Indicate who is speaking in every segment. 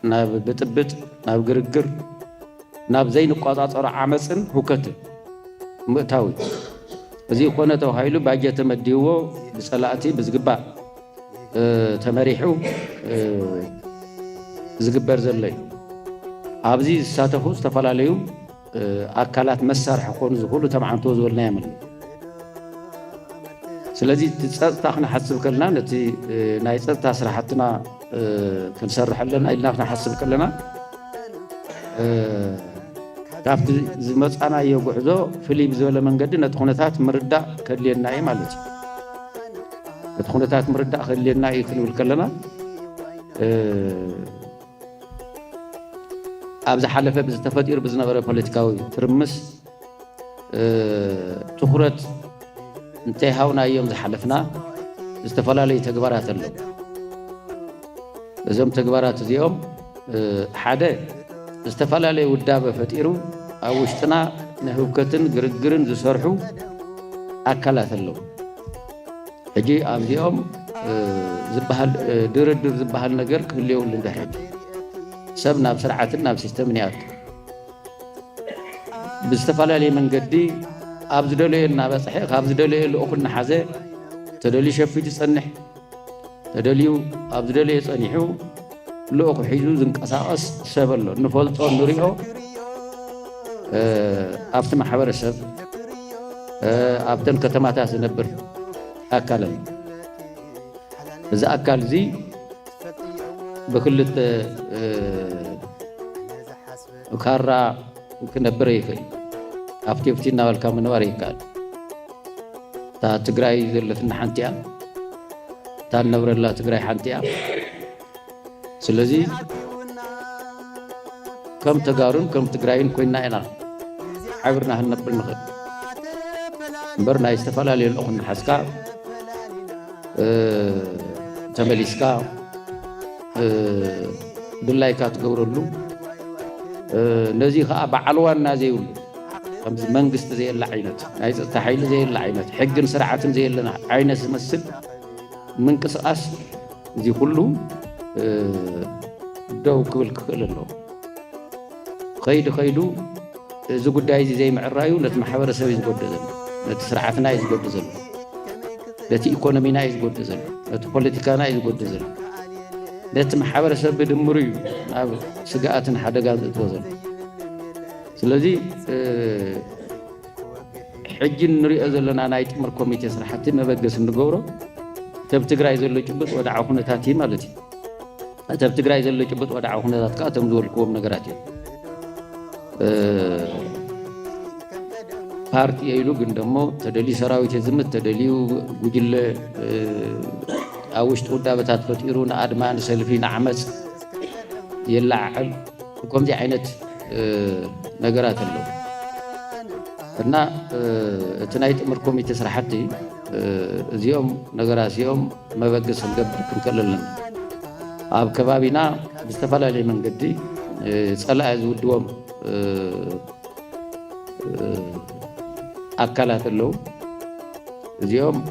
Speaker 1: ناب بتبت ناب جرجر ناب زين قاطعة عمسن هكت مؤتاوي زي قناته هايلو باجي تمديو بصلاتي بزقبا تمريحو زقبر زلي ابزي ساتفو استفلاليو አካላት መሳርሕ ኮኑ ዝሁሉ ተማዓንቶ ዝወልና ያመል ስለዚ ጸጥታ ክንሓስብ ከለና ነቲ ናይ ጸጥታ ስራሕትና ክንሰርሕ ኣለና ኢልና ክንሓስብ ከለና ካብቲ ዝመጻናዮ ጉዕዞ ፍልይ ብዝበለ መንገዲ ነቲ ኩነታት ምርዳእ ከድልየና እዩ ማለት እዩ ነቲ ኩነታት ምርዳእ ከድልየና እዩ ክንብል ከለና أبز حلفة بزتفادير بزنغرة بوليتيكاوي ترمس تخرت انتهاونا يوم زحلفنا استفلا لي تكبارات اللو زم تكبارات اليوم حدا استفلا لي ودابة فتيرو أو اشتنا نهوكتن قرقرن زسرحو أكلات اللو هجي أبز يوم زبهال دردر زبهال نقر كل يوم لندحج سبنا بسرعتنا بسيستم نيات باستفالة من قدي أبزدلي النابس حق أبزدلي الأخن حزة تدلي شفيت صنح تدليو أبزدلي صنحو لأخ حيزو زنك أساس سبلو نفولت أو نريو أبتم حبر السب أبتم كتماتا سنبر أكلا إذا أكل زي بكل وكارا كنبر يخي أفتينا والكامن واريكال تا تقرأي ذلة حنتيا تا نبر الله تقرأي حنتيا سلزي كم تقارن كم تقرأين كوينا إنا عبرنا هالنبر نخل برنا يستفعل عليه الأخن حسكا تمليسكا بالله كاتقور له نزي خا بعلوان نازيول خمس منقست زي اللعينات عايز تحيل زي اللعينات حق سرعة زي اللنا عينس مسل منقص أس زي كله دو كل له خيدو زي قداي زي مع الرايو لتمحور سوي زقود زل لتسرعتنا يزقود زل لتي إيكونومينا يزقود زل لتبوليتيكانا يزقود زل لتم حبر سب دمري ناب سجاءتنا حدا قاعد توزن سلذي حجين نري أزلنا نايت مر كوميتي صراحة ما بقى سنجورو تبتقرأ يزلوا جبت ودعوا هنا تاتي مالتي تبتقرأ يزلوا جبت ودعوا هنا تاتكاتم دول كوم نجاراتي بارتي يلو قندمو تدلي سراوي تزمت تدليو وجل أوش تقول دابتات فتيرون أدمان سلفين عمس يلعب كم دي عينت نجارات اللو أنا تنايت أمركم يتسرحتي زيوم نجارات يوم ما بقص الجبر كم كلنا أب كبابنا بستفلا لي من قدي سألا أزود دوم أكلات اللو زيوم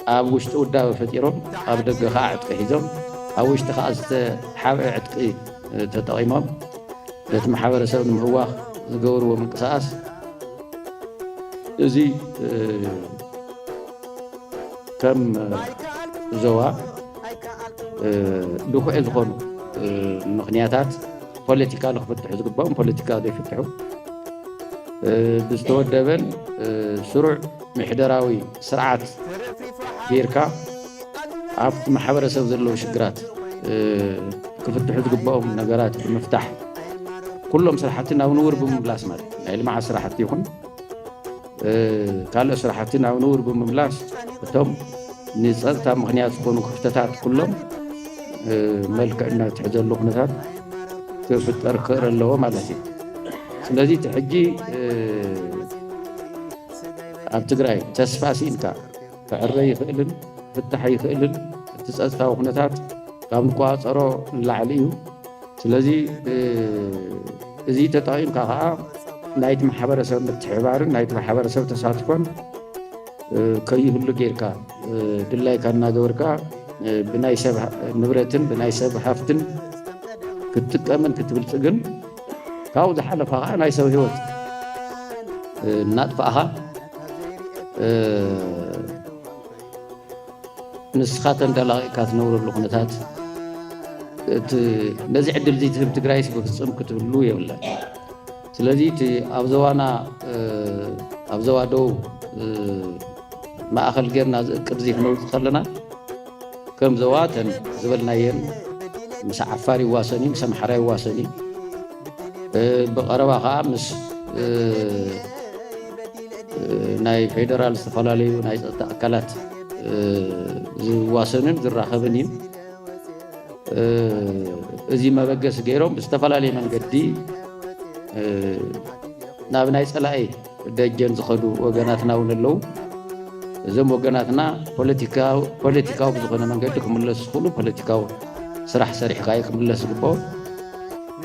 Speaker 1: أب وشت ودا فتيرهم أب دق خاعد كهيزهم أو وشت خاص حاول عتقي تطعيمهم لتم حاول سوون هو زجور ومن قصاص زي كم زوا دخول يدخل مغنياتات بوليتيكال خفتح زقبهم بوليتيكال يفتحوا بستوى الدبل سرع محدراوي سرعات بيركا عفت محاورة سوزر له شجرات كفتحوا تقبهم نجارات المفتاح كلهم صراحتنا ونور بمبلاس مال يعني مع صراحتي يكون قال صراحتنا ونور بمبلاس توم نصلتها مغنيات كونوا كفتات كلهم ملك إنها تحجر له خنثات كفتر خير اللي هو مالتي ስለዚህ ሕጂ ኣብ ትግራይ ተስፋ ሲንካ ክዕረይ ይኽእልን ፍታሕ ይኽእልን እቲ ፀጥታዊ ኩነታት ካብ ንቋፀሮ ንላዕሊ እዩ ስለዚ እዚ ተጠቒምካ ከዓ ናይቲ ማሕበረሰብ ምትሕብባርን ናይቲ ማሕበረሰብ ተሳትፎን ከይህሉ ጌርካ ድላይካ እናገበርካ ብናይ ሰብ ንብረትን ብናይ ሰብ ሃፍትን ክትጥቀምን ክትብልጽግን ካብኡ ዝሓለፈ ከዓ ናይ ሰብ ህይወት እናጥፋእኻ ንስኻ ተንደላቒካ ትነብረሉ ኩነታት ነዚ ዕድል እዚ ትህብ ትግራይስ ብፍጹም ክትህሉ የብላን። ስለዚ እቲ ኣብ ዞባና ኣብ ዞባ ደቡብ ማእኸል ጌርና ዝእቅድ እዚ ክንወፅእ ከለና ከም ዞባ ተን ዝበልናየን ምስ ዓፋር ይዋሰኒ ምስ ኣምሓራ ይዋሰኒ ብቐረባ ከዓ ምስ ናይ ፌደራል ዝተፈላለዩ ናይ ፀጥታ ኣካላት ዝዋሰንን ዝራኸብን እዩ። እዚ መበገሲ ገይሮም ብዝተፈላለየ መንገዲ ናብ ናይ ፀላኢ ደጀን ዝኸዱ ወገናትና እውን ኣለዉ። እዞም ወገናትና ፖለቲካዊ ብዝኾነ መንገዲ ክምለሱ ዝኽእሉ ፖለቲካዊ ስራሕ ሰሪሕካ እዩ ክምለስ ዝግብኦ።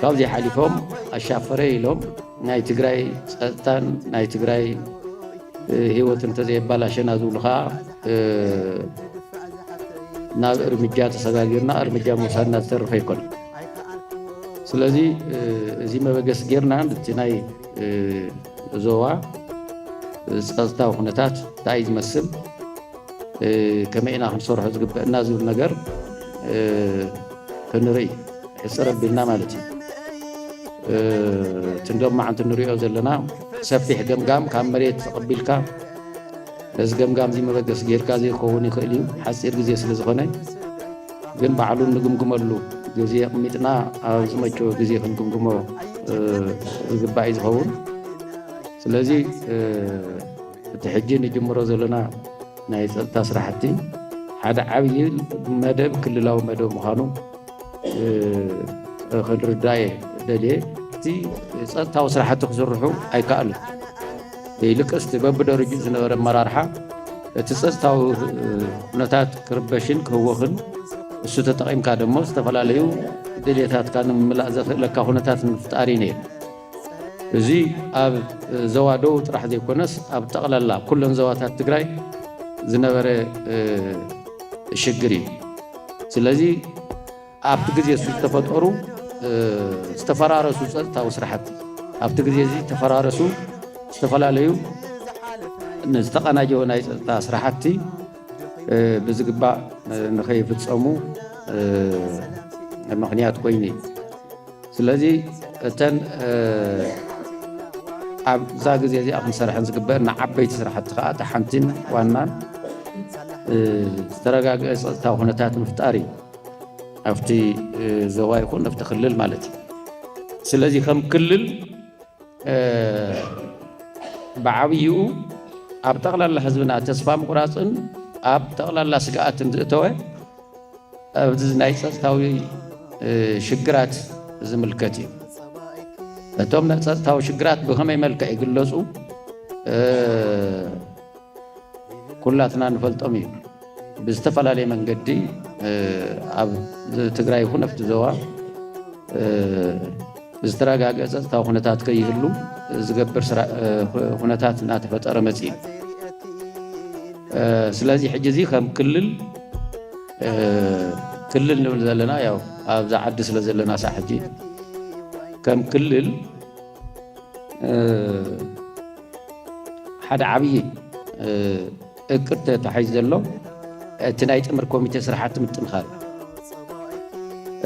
Speaker 1: ካብዚ ሓሊፎም ኣሻፈረ ኢሎም ናይ ትግራይ ፀጥታን ናይ ትግራይ ህይወት እንተዘየባላሸና ዝብሉ ከዓ ናብ እርምጃ ተሰጋጊርና እርምጃ ምውሳድና ዝተርፈ ይኮን። ስለዚ እዚ መበገሲ ጌርና እቲ ናይ ዞባ ፀጥታዊ ኩነታት እንታይ እዩ ዝመስል ከመይ ኢና ክንሰርሖ ዝግበአና ዝብል ነገር ክንርኢ ሕፅር ኣቢልና ማለት እዩ። እቲ ሎማዓንቲ ንሪኦ ዘለና ሰፊሕ ገምጋም ካብ መሬት ተቐቢልካ ነዚ ገምጋም እዚ መበገሲ ጌርካ ዘይክኸውን ይኽእል እዩ ሓፂር ግዜ ስለ ዝኾነ፣ ግን ባዕሉ ንግምግመሉ ግዜ ኣቕሚጥና ኣብ ዝመቸዎ ግዜ ክንግምግሞ ዝግባእ እዩ ዝኸውን። ስለዚ እቲ ሕጂ ንጅምሮ ዘለና ናይ ፀጥታ ስራሕቲ ሓደ ዓብዪ መደብ ክልላዊ መደብ ምዃኑ ክንርዳእ ደልየ። እቲ ፀጥታዊ ስራሕቲ ክስርሑ ኣይከኣሉን። ይልቅስ በብደረጅኡ ዝነበረ ኣመራርሓ እቲ ፀጥታዊ ኩነታት ክርበሽን ክህወኽን እሱ ተጠቒምካ ደሞ ዝተፈላለዩ ድሌታትካ ንምምላእ ዘኽእለካ ኩነታት ንምፍጣር እዩ ነይሩ። እዚ ኣብ ዞባ ደቡብ ጥራሕ ዘይኮነስ ኣብ ጠቕላላ ኩለን ዞባታት ትግራይ ዝነበረ ሽግር እዩ። ስለዚ ኣብቲ ግዜ እሱ ዝተፈጠሩ ዝተፈራረሱ ፀጥታዊ ስራሕቲ ኣብቲ ግዜ እዚ ተፈራረሱ ዝተፈላለዩ ንዝተቐናጀወ ናይ ፀጥታ ስራሕቲ ብዝግባእ ንኸይፍፀሙ ምክንያት ኮይኑ እዩ። ስለዚ እተን ኣብዛ ግዜ እዚኣ ክንሰርሐን ዝግበአና ዓበይቲ ስራሕቲ ከዓ እቲ ሓንቲን ዋናን ዝተረጋግአ ፀጥታዊ ኩነታት ምፍጣር እዩ ኣብቲ ዞባ ይኹን ኣብቲ ክልል ማለት እዩ። ስለዚ ከም ክልል ብዓብይኡ ኣብ ጠቕላላ ህዝብና ተስፋ ምቁራፅን ኣብ ጠቕላላ ስግኣትን ዝእተወ ኣብዚ ናይ ፀጥታዊ ሽግራት ዝምልከት እዩ። እቶም ናይ ፀጥታዊ ሽግራት ብኸመይ መልክዕ ይግለፁ ኩላትና ንፈልጦም እዩ። ብዝተፈላለየ መንገዲ ኣብ ትግራይ ይኹን ኣብቲ ዞባ ዝተረጋግአ ፀጥታዊ ኩነታት ከይህሉ ዝገብር ኩነታት እናተፈጠረ መፅኡ። ስለዚ ሕጂ እዚ ከም ክልል ንብል ዘለና ያው ኣብዛ ዓዲ ስለ ዘለና ሳዕ ሕጂ ከም ክልል ሓደ ዓብዪ እቅድ ተታሒዙ ዘሎ እቲ ናይ ጥምር ኮሚቴ ስራሕቲ ምጥንኻር።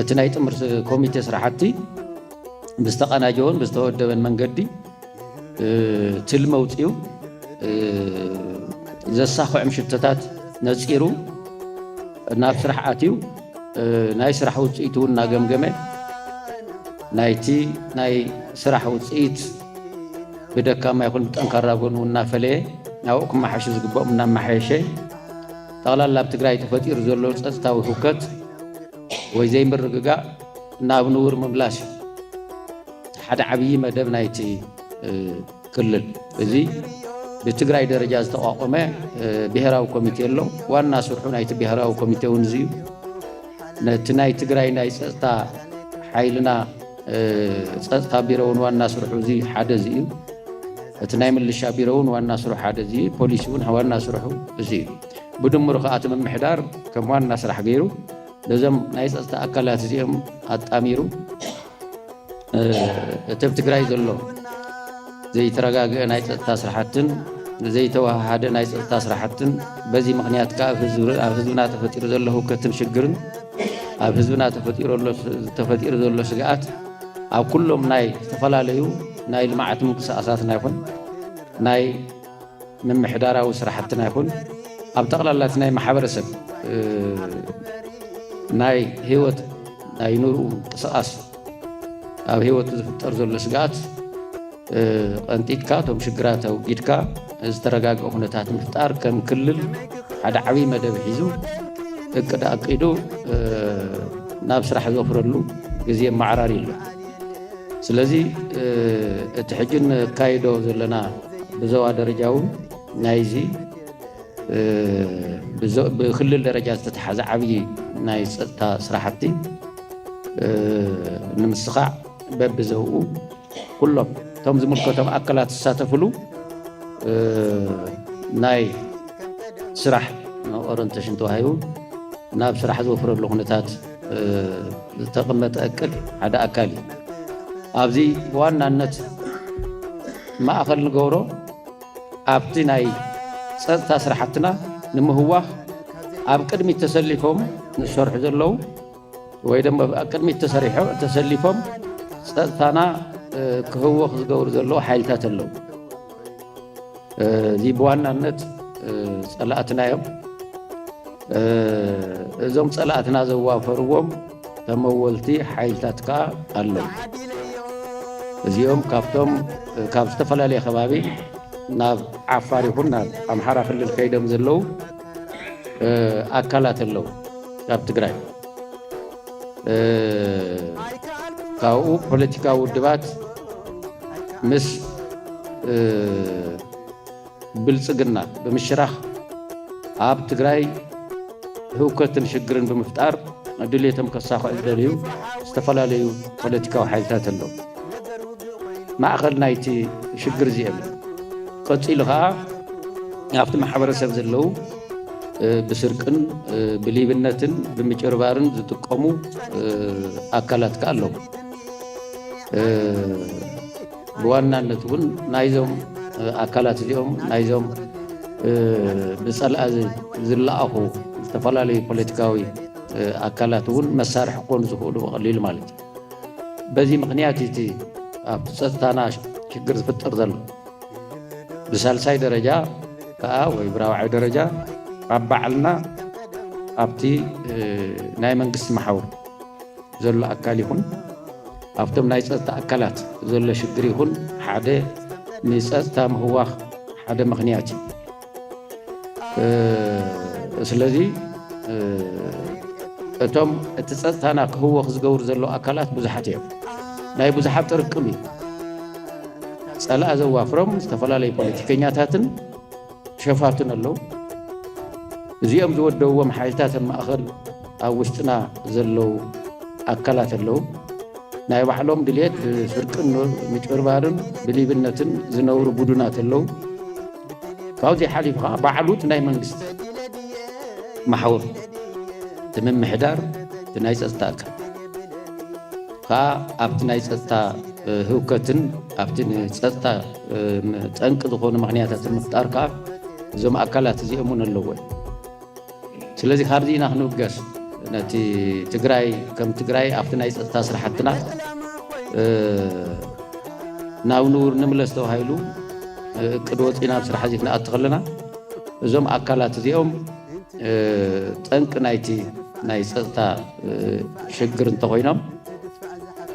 Speaker 1: እቲ ናይ ጥምር ኮሚቴ ስራሕቲ ብዝተቐናጀወን ብዝተወደበን መንገዲ ትልሚ ኣውፂኡ ዘሳኽዕ ምሽተታት ነፂሩ ናብ ስራሕ ኣትዩ ናይ ስራሕ ውፅኢት እውን እናገምገመ ናይቲ ናይ ስራሕ ውፅኢት ብደካማ ይኹን ብጠንካራ ጎኑ እናፈለየ ናብኡ ክመሓሽ ዝግብኦም እናመሓየሸ ጠቕላላ ኣብ ትግራይ ተፈጢሩ ዘሎ ፀጥታዊ ህውከት ወይ ዘይምርግጋእ ናብ ንቡር ምምላስ እዩ ሓደ ዓብዪ መደብ ናይቲ ክልል። እዚ ብትግራይ ደረጃ ዝተቋቋመ ብሄራዊ ኮሚቴ ኣሎ። ዋና ስርሑ ናይቲ ብሄራዊ ኮሚቴ እውን እዚ እዩ። ነቲ ናይ ትግራይ ናይ ፀጥታ ሓይልና ፀጥታ ቢሮ እውን ዋና ስርሑ እዚ ሓደ እዚ እዩ። እቲ ናይ ምልሻ ቢሮ እውን ዋና ስርሑ ሓደ እዚ እዩ። ፖሊስ እውን ዋና ስርሑ እዚ እዩ። بدمر خاطر ممحدار كمان ناس رح غيره لازم نايس أكلات زيهم أتأميرو تبتقراي زلو زي ترقاق نايس تاسرحتن زي توهاد نايس تاسرحتن بزي مغنيات كأف حزبنا تفتير زلو كتم شقرن أف حزبنا تفتير زلو شقات أو كلهم ناي تفلاليو ناي المعت مقص أساسنا يكون ناي من محدارة وسرحتنا يكون أب تقلالات ناي محابر سب ناي هيوت ناي نورو قصاص أب هيوت زفتر زلو شقات أنتيتكا توم شقراتا وقيدكا استرقاق أخنتات مفتار كم كلل حدا عوي مدى بحيزو اكدا اقيدو نابس راح يغفرلو قزيم معراري له سلازي تحجن كايدو زلنا بزوا درجاون نايزي بخلل درجات تتحز عبي نايز تا سراحتي نمسخع باب بزوء كلهم توم زملكتهم أكلات الساتفلو ناي سرح أورنتشن توهايو ناب سرح زوفر اللغنتات تقمت أكل هذا أكالي أبزي وانا النت ما أخل الجورو أبتي ناي تسرحتنا نمو هو أبكرمي تسليفهم نشرح زلو وإذا ما أكرمي تسليفهم ستانا كهو خزجور زلو حيلتات اللو ذي بوانا النت صلاتنا يوم زوم صلاتنا زوافروم تمولتي حيلتاتك الله زيوم كافتم كافتفلالي خبابي ناب عفاري هنا أمحرا خلي الكيدم زلو أكلات اللو كاب تقرأ كاو بوليتيكا ودبات مس بلصقنا بمشراخ اب تግራይ ህውከትን ሽግርን በመፍጣር ድሌተም ከሳኸ ደልዩ ዝተፈላልዩ ፖለቲካዊ ሓይልታት ኣለዉ ማእኸል ናይቲ ሽግር እዚኦም ቀፂሉ ከዓ ኣብቲ ማሕበረሰብ ዘለዉ ብስርቅን ብሊብነትን ብምጭርባርን ዝጥቀሙ ኣካላት ከዓ ኣለዉ ብዋናነት እውን ናይዞም ኣካላት እዚኦም ናይዞም ብፀልአ ዝለኣኹ ዝተፈላለዩ ፖለቲካዊ ኣካላት እውን መሳርሒ ክኾኑ ዝኽእሉ ብቐሊሉ ማለት እዩ በዚ ምክንያት እቲ ኣብቲ ፀጥታና ሽግር ዝፍጠር ዘሎ ብሳልሳይ ደረጃ ከዓ ወይ ብራብዓይ ደረጃ ኣብ ባዕልና ኣብቲ ናይ መንግስቲ ማሕበር ዘሎ ኣካል ይኹን ኣብቶም ናይ ፀጥታ ኣካላት ዘሎ ሽግር ይኹን ሓደ ንፀጥታ ምህዋኽ ሓደ ምክንያት ስለዚ እቶም እቲ ፀጥታና ክህወኽ ዝገብሩ ዘሎ ኣካላት ብዙሓት እዮም ናይ ብዙሓት ጥርቅም እዩ ፀላእ ዘዋፍሮም ዝተፈላለዩ ፖለቲከኛታትን ሸፋትን ኣለዉ እዚኦም ዝወደውዎም ሓይልታት ማእኸል ኣብ ውሽጥና ዘለው ኣካላት ኣለዉ ናይ ባዕሎም ድሌት ብስርቅን ምጭርባርን ብሊብነትን ዝነብሩ ቡድናት ኣለዉ ካብዚ ሓሊፉ ከዓ ባዕሉት ናይ መንግስቲ ማሕበር ምምሕዳር እቲ ናይ ፀጥታ ኣካል ከዓ ኣብቲ ናይ ፀጥታ ህውከትን ኣብቲ ፀጥታ ጠንቂ ዝኾኑ ምክንያታትን ምፍጣር ከዓ እዞም ኣካላት እዚኦም እውን ኣለዎ ስለዚ ካብዚ ኢና ክንውገስ ነቲ ትግራይ ከም ትግራይ ኣብቲ ናይ ፀጥታ ስራሕትና ናብ ንቡር ንምለስ ተባሂሉ እቅድ ወፂና ኣብ ስራሕ እዚ ክንኣቱ ከለና እዞም ኣካላት እዚኦም ጠንቂ ናይቲ ናይ ፀጥታ ሽግር እንተኮይኖም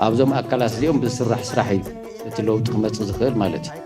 Speaker 1: ኣብዞም ኣካላት እዚኦም ብዝስራሕ ስራሕ እዩ እቲ ለውጢ ክመፅእ ዝኽእል ማለት እዩ